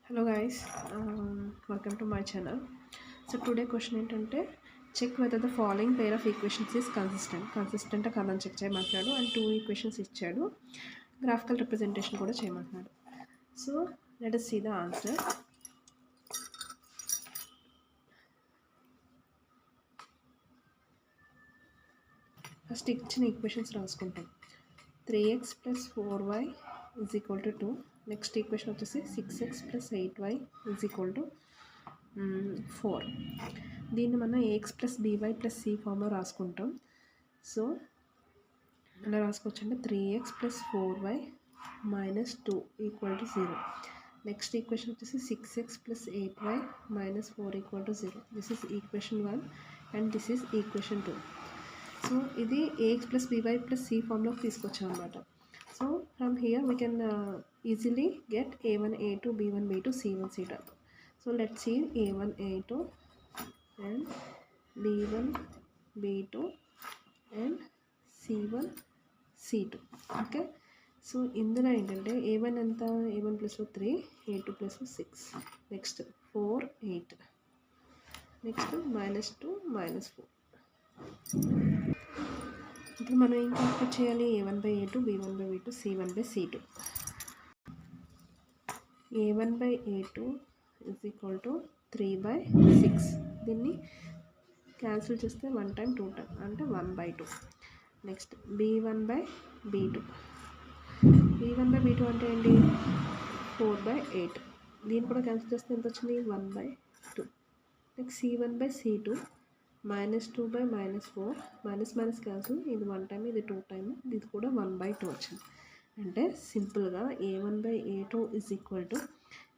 Hello guys, welcome to my channel. So today question ఏంటంటే check whether the following pair of equations is consistent కాదని check చేయమంటున్నాడు and 2 equations ఇచ్చాడు, graphical representation కూడా చేయమంటున్నాడు. So let us see the answer. First ఇచ్చిన equations రాసుకుంటాం. 3x plus 4y is equal to 2. Next equation వచ్చేసి 6x plus 8y is equal to 4. దీన్ని మనం ax plus by plus c ఫామ్లో రాసుకుంటాం. సో అలా రాసుకోవచ్చు అంటే 3x plus 4y minus 2 equal to 0. Next equation వచ్చేసి 6x plus 8y minus 4 equal to 0. This is equation 1 and this is equation 2. So ఇది ax plus by plus c ఫామ్లోకి తీసుకొచ్చాం అనమాట. So from here we can easily get a1 a2 b1 b2 c1 c2. So let's see a1 a2 and b1 b2 and c1 c2. Okay, so ఇందులో ఏంటంటే a1 ఎంత, a1 plus 3, a2 plus 6, next 4 8, next -2 -4. ఇప్పుడు మనం ఏం calculate చేయాలి? a1 by a2 b1 by b2 c1 by c2. a1 by a2 is equal to 3 by 6. దీన్ని cancel చేస్తే 1 time 2 time అంటే 1 by 2. Next b1 by b2. b1 by b2 అంటే ఏంటి? 4 by 8. దీన్ని కూడా క్యాన్సిల్ చేస్తే ఎంత వచ్చింది? 1 by 2. Next c1 by c2. -2 by -4, minus cancel, ఇది 1 time ఇది 2 time, ఇది కూడా 1 by 2 వచ్చింది. అంటే సింపుల్గా a1 by a2 is equal to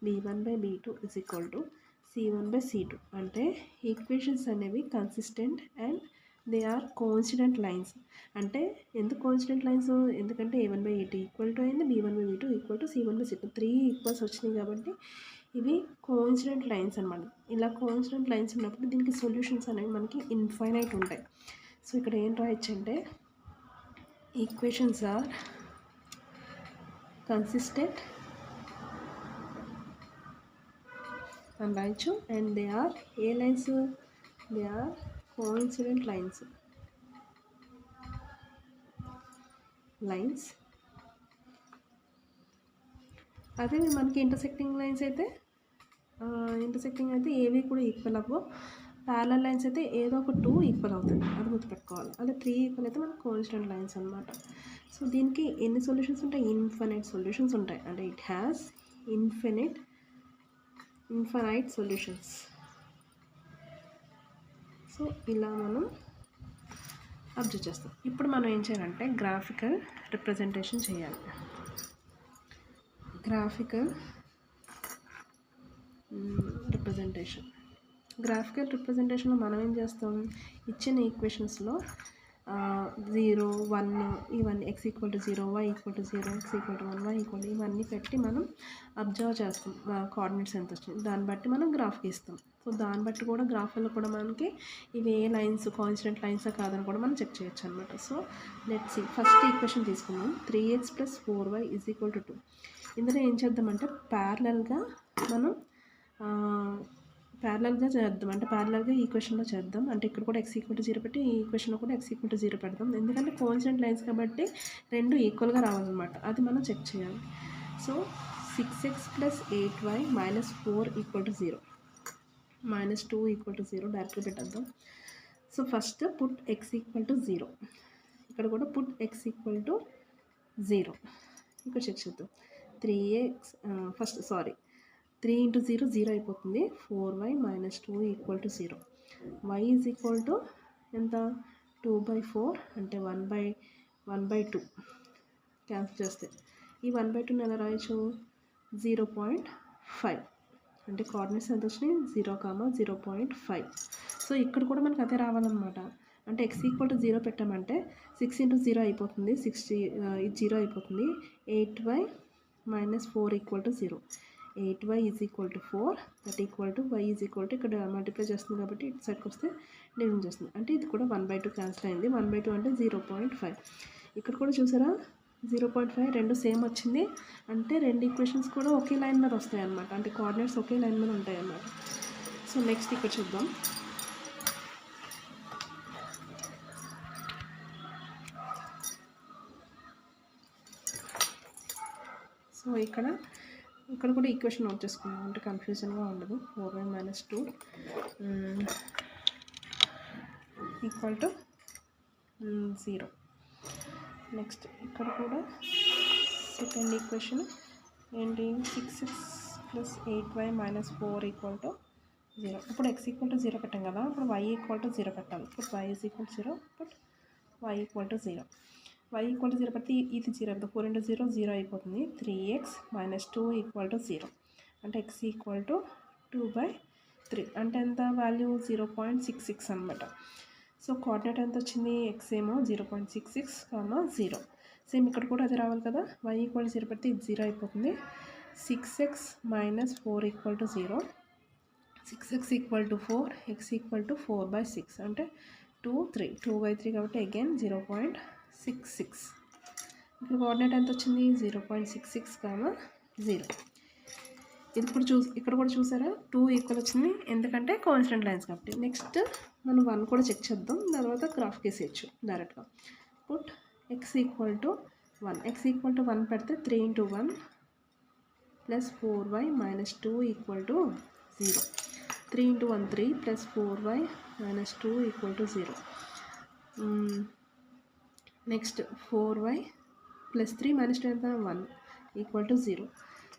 b1 by b2 is equal to c1 by c2. అంటే ఈక్వేషన్స్ అనేవి consistent and they are coincident lines. అంటే ఎందుకు కోఇన్సిడెంట్ లైన్స్? ఎందుకంటే a1 by a2 equal to అయింది, b1 by b2 equal to c1 by c2. 3 equals వచ్చినాయి కాబట్టి ఇవి coincident lines అనమాట. ఇలా కోఇన్సిడెంట్ లైన్స్ ఉన్నప్పుడు దీనికి సొల్యూషన్స్ అనేవి మనకి ఇన్ఫైనైట్ ఉంటాయి. సో ఇక్కడ ఏం రాయొచ్చు అంటే ఈక్వేషన్స్ ఆర్ కన్సిస్టెంట్ అని రాయొచ్చు అండ్ దే ఆర్ ఏ lines? They are coincident lines. అదే మనకి ఇంటర్సెక్టింగ్ అయితే ఏవి కూడా ఈక్వల్ అవ్వవు. ప్యారలల్ లైన్స్ అయితే ఏదో ఒక 2 ఈక్వల్ అవుతుంది, అది గుర్తుపెట్టుకోవాలి. అదే 3 ఈక్వల్ అయితే మనకు కోఇన్సిడెంట్ లైన్స్ అనమాట. సో దీనికి ఎన్ని సొల్యూషన్స్ ఉంటాయి? ఇన్ఫైనైట్ సొల్యూషన్స్ ఉంటాయి. అంటే it has infinite solutions. So ఇలా మనం అబ్జర్వ్ చేస్తాం. ఇప్పుడు మనం ఏం చేయాలంటే గ్రాఫికల్ రిప్రజెంటేషన్ చేయాలి. గ్రాఫికల్ రిప్రజెంటేషన్లో మనం ఏం చేస్తాం? ఇచ్చిన ఈక్వేషన్స్లో 0 1 ఇవన్నీ x equal to 0 y equal to 0 x equal to 1 y equal ఇవన్నీ పెట్టి మనం అబ్జర్వ్ చేస్తాం. కోఆర్డినేట్స్ ఎంత వచ్చింది దాన్ని బట్టి మనం గ్రాఫ్ గీస్తాం. సో దాన్ని బట్టి కూడా గ్రాఫ్లో కూడా మనకి ఇవి ఏ లైన్స్ కోఇన్సిడెంట్ లైన్సా కాదని కూడా మనం చెక్ చేయొచ్చు అనమాట. So let's see. First equation తీసుకుందాం. 3x plus 4y is equal to 2. ఇందులో ఏం చేద్దామంటే ప్యారలల్గా చేద్దాం. అంటే ప్యారలల్గా ఈక్వేషన్లో చేద్దాం. అంటే ఇక్కడ కూడా x ఈక్వల్ టు 0 పెట్టి ఈ ఈక్వేషన్లో కూడా x ఈక్వల్ టు 0 పెడదాం. ఎందుకంటే కోఇన్సిడెంట్ లైన్స్ కాబట్టి రెండు ఈక్వల్గా రావాలన్నమాట, అది మనం చెక్ చేయాలి. So 6x plus 8y minus 4 equal to 0, -2 equal to 0 డైరెక్ట్గా పెట్టేద్దాం. So first put x equal to 0, ఇక్కడ కూడా పుట్ x ఈక్వల్ టు 0. ఇక్కడ చెక్ చేద్దాం. 3 into 0 0 అయిపోతుంది. 4y minus 2 equal to 0. y is equal to ఎంత? 2 by 4 అంటే 1 by 2 క్యాన్సిల్ చేస్తే ఈ 1 by 2 ఎలా రాయొచ్చు? 0.5 అంటే కోఆర్డినేట్స్ ఎంత వచ్చినాయి? 0, 0.5. సో ఇక్కడ కూడా మనకు అదే రావాలన్నమాట. అంటే x ఈక్వల్ టు 0 పెట్టామంటే 6 into 0 అయిపోతుంది, 60 ఇది 0 అయిపోతుంది. 8y minus 4 equal to 0. 8y is equal to 4, that equal to y is equal to ఇక్కడ మల్టిప్లై చేస్తుంది కాబట్టి ఇటు సైడ్కి వస్తే డివిజన్ చేస్తుంది. అంటే ఇది కూడా 1 by 2 క్యాన్సిల్ అయింది. 1 by 2 అంటే 0.5. ఇక్కడ కూడా చూసారా 0.5 రెండు సేమ్ వచ్చింది అంటే రెండు ఈక్వేషన్స్ కూడా ఒకే లైన్ మీద వస్తాయి అన్నమాట, అంటే కోఆర్డినేట్స్ ఒకే లైన్ మీద ఉంటాయి అన్నమాట. సో నెక్స్ట్ ఇక్కడ చూద్దాం. సో ఇక్కడ కూడా ఈక్వేషన్ నోట్ చేసుకుందాం అంటే కన్ఫ్యూజన్గా ఉండదు. 4y - 2 equal to 0. నెక్స్ట్ ఇక్కడ కూడా సెకండ్ ఈక్వేషన్ ఏంటి, 6x + 8y - 4 ఈక్వల్ టు 0. ఇప్పుడు x ఈక్వల్ టు 0 పెట్టాం కదా, ఇప్పుడు y ఈక్వల్ టు 0 పెట్టాలి. ఇప్పుడు y is equal to 0, but y equal to 0. y equal to 0 పెడితే ఇది 0 అయిపోతుంది, 4 × 0 0 అయిపోతుంది. 3x - 2 ఈక్వల్ టు 0 అంటే x ఈక్వల్ టు 2/3 అంటే ఎంత వాల్యూ 0.66 అనమాట. సో కోఆర్డినేట్ ఎంత వచ్చింది, x ఏమో 0.66, 0. సేమ్ ఇక్కడ కూడా అది రావాలి కదా, y ఈక్వల్ టు 0 పెడితే ఇది 0 అయిపోతుంది. 6x - 4 equal to 0, 6x equal to 4, x equal to 4/6 అంటే 2/3 కాబట్టి అగైన్ 0.66. ఇక్కడ కోఆర్డినేట్ ఎంత వచ్చింది, 0.66, 0. ఇది ఇక్కడ కూడా చూసారా 2 ఈక్వల్ వచ్చింది, ఎందుకంటే కోఇన్సిడెంట్ లైన్స్ కాబట్టి. నెక్స్ట్ మనం 1 కూడా చెక్ చేద్దాం, తర్వాత గ్రాఫ్ గీసేయచ్చు డైరెక్ట్గా. Put x equal to 1, x equal to 1 పెడితే 3 × 1 + 4y - 2 equal to 0. 3 × 1 3 + 4y - 2 equal to 0. Next 4y + 3 - 2 ఎంత, 1 equal to 0.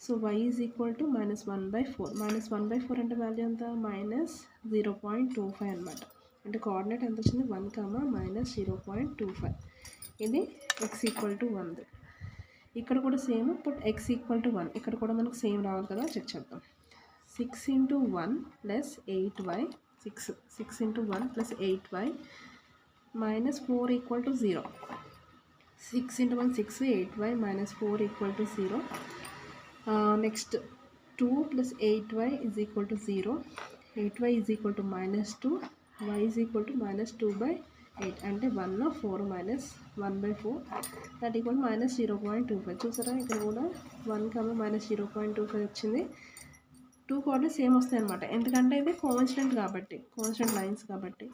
So y is equal to -1/4. -1/4 అంటే వాల్యూ ఎంత, -0.25 అనమాట. అంటే కోఆర్డినేట్ ఎంత వచ్చింది, 1, -0.25. ఇది x ఈక్వల్ టు 1. ఇక్కడ కూడా సేమ్, ఇప్పుడు x ఈక్వల్ టు 1 ఇక్కడ కూడా మనకు సేమ్ రావాలి కదా, చెక్ చేద్దాం. 6 × 1 + 8y 6 × 1 + 8y - 4 equal to 0. 6 × 1 6, 8y - 4 equal to 0. Next 2 + 8y is equal to 0. 8y is equal to -2, y is equal to -2/8 అంటే 1, 4 - 1/4 దట్ ఈక్వల్ -0.25. చూసారా ఇక్కడ కూడా 1, -0.25 వచ్చింది. 2 కోఆర్డినేట్స్ సేమ్ వస్తాయి అనమాట, ఎందుకంటే ఇది కోఇన్సిడెంట్ కాబట్టి, కోఇన్సిడెంట్ లైన్స్ కాబట్టి.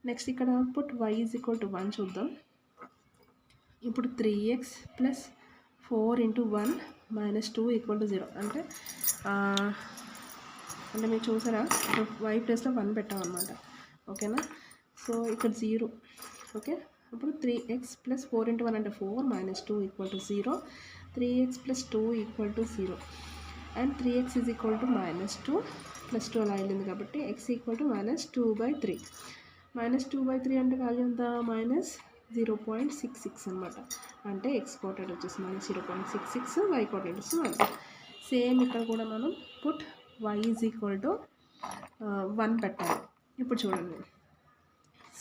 నెక్స్ట్ ఇక్కడ put y is equal to 1 చూద్దాం. ఇప్పుడు 3x + 4 × 1 - 2 ఈక్వల్ టు 0 అంటే మీరు చూసారా y ప్లేస్లో 1 పెట్టామన్నమాట, ఓకేనా. సో ఇక్కడ 0, ఓకే. ఇప్పుడు 3x + 4 × 1 అంటే 4 - 2 equal to 0. 3x + 2 equal to 0 and 3x is equal to -2 + 2 అలా వెళ్ళింది కాబట్టి x ఈక్వల్ టు -2/3. -2/3 అంటే వాల్యూ ఎంత, -0.66 అనమాట. అంటే x కోఆర్డినేట్ వచ్చేసి -0.66, y కోఆర్డినేట్ వచ్చి 1. సేమ్ ఇక్కడ కూడా మనం put y is equal to 1 పెట్టాలి. ఇప్పుడు చూడండి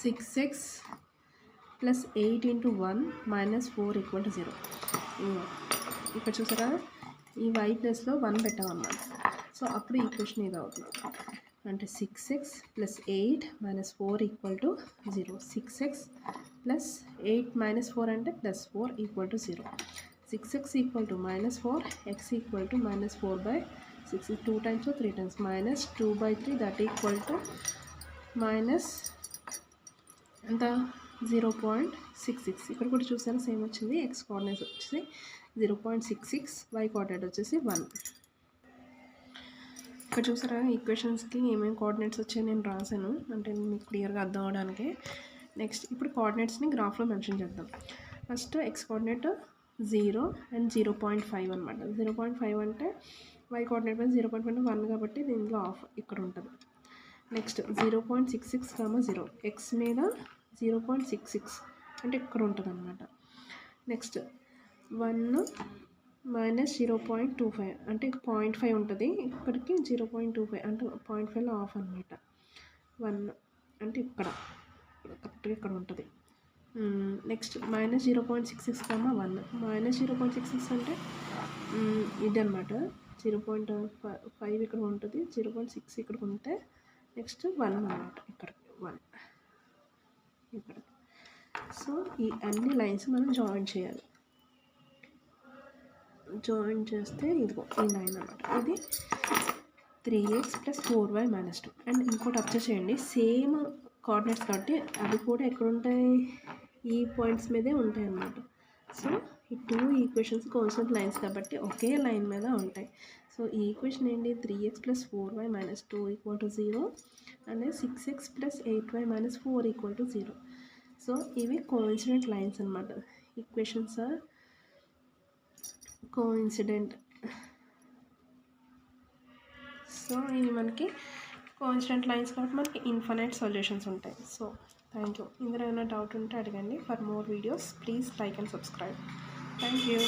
6x + 8 × 1 - 4 ఈక్వల్ టు 0. ఇక్కడ చూసారా ఈ y ప్లేస్లో 1 పెట్టామన్నమాట. సో అప్పుడు ఈక్వేషన్ ఇది అవుతుంది, అంటే 6x + 8 - 4 ఈక్వల్ టు 0. 6x + 8 - 4 అంటే +4 equal to 0. 6x equal to -4, x equal to -4/6, 2 times or 3 times, -2/3 that equal to ఎంత 0.66. ఇక్కడ కూడా చూసారా సేమ్ వచ్చింది, x కోఆర్డినేట్ వచ్చేసి 0.66, y కోఆర్డినేట్ వచ్చేసి 1. ఇక్కడ చూసారా ఈక్వేషన్స్కి ఏమేమి కోఆర్డినేట్స్ వచ్చాయి నేను రాశాను, అంటే మీకు క్లియర్గా అర్థం అవడానికి. నెక్స్ట్ ఇప్పుడు కోఆర్డినేట్స్ని గ్రాఫ్లో మెన్షన్ చేద్దాం. ఫస్ట్ x కోఆర్డినేట్ 0 అండ్ 0.5 అనమాట. 0.5 అంటే y కోఆర్డినేట్ మీద 0.5 అంటే 1 కాబట్టి దీంట్లో ఆఫ్ ఇక్కడ ఉంటుంది. నెక్స్ట్ 0.66, 0 x మీద 0.66 అంటే ఇక్కడ ఉంటుంది అనమాట. నెక్స్ట్ 1 - 0.25 అంటే 0.5 ఉంటుంది, ఇక్కడికి 0.25 అంటే 0.5లో ఆఫ్ అనమాట. 1 అంటే ఇక్కడ కరెక్ట్గా ఇక్కడ ఉంటుంది. నెక్స్ట్ -0.66, 1 -0.66 అంటే ఇది అనమాట. 0.5 ఇక్కడ ఉంటుంది, 0.6 ఇక్కడికి ఉంటే నెక్స్ట్ 1 అనమాట, ఇక్కడికి 1 ఇక్కడ. సో ఈ అన్ని లైన్స్ మనం జాయిన్ చేయాలి. జాయిన్ చేస్తే ఇదిగో ఈ లైన్ అన్నమాట. ఇది 3x + 4y - 2. అండ్ ఇంకోటి అబ్జర్వ్ చేయండి, సేమ్ కోఆర్డినేట్స్ కాబట్టి అవి కూడా ఎక్కడుంటాయి, ఈ పాయింట్స్ మీదే ఉంటాయి అన్నమాట. సో ఈ 2 ఈక్వేషన్స్ కాన్స్టెంట్ లైన్స్ కాబట్టి ఒకే లైన్ మీద ఉంటాయి. సో ఈ ఈక్వేషన్ ఏంటి, 3x + 4y - 2 = 0 అండ్ 6x + 8y - 4 = 0. సో ఇవి కోఇన్సిడెంట్ లైన్స్ అన్నమాట. Equations are coincident. సో ఇది మనకి కోఇన్సిడెంట్ లైన్స్ కాబట్టి మనకి ఇన్ఫినైట్ సొల్యూషన్స్ ఉంటాయి. So thank you. ఇందులో ఏమైనా డౌట్ ఉంటే అడగండి. For more videos please like and subscribe. Thank you.